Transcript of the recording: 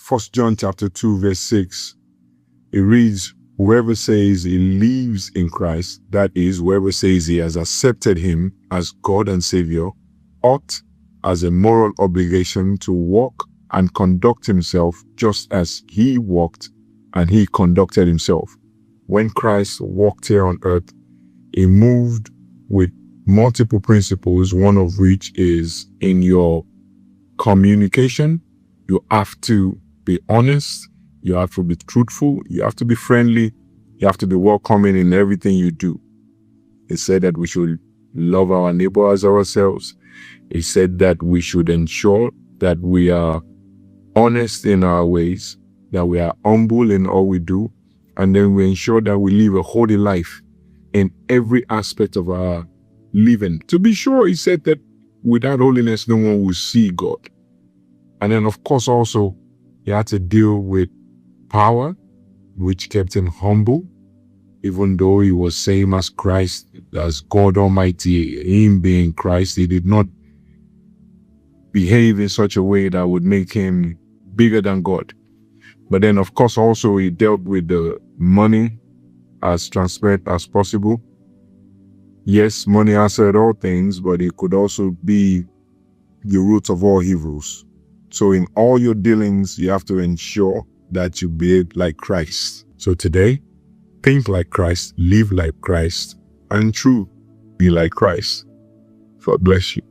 1 John chapter 2, verse 6, it reads, whoever says he lives in Christ, that is, whoever says he has accepted him as God and Savior, ought as a moral obligation to walk and conduct himself just as he walked and he conducted himself. When Christ walked here on earth, he moved with multiple principles, one of which is in your communication, you have to be honest, you have to be truthful, you have to be friendly, you have to be welcoming in everything you do. He said that we should love our neighbor as ourselves. He said that we should ensure that we are honest in our ways, that we are humble in all we do, and then we ensure that we live a holy life in every aspect of our living. To be sure, he said that without holiness, no one will see God. And then, of course, also, he had to deal with power, which kept him humble, even though he was same as Christ, as God Almighty. Him being Christ, he did not behave in such a way that would make him bigger than God. But then, of course, also he dealt with the money as transparent as possible. Yes, money answered all things, but it could also be the root of all evils. So in all your dealings, you have to ensure that you behave like Christ. So today, think like Christ, live like Christ, and true, be like Christ. God bless you.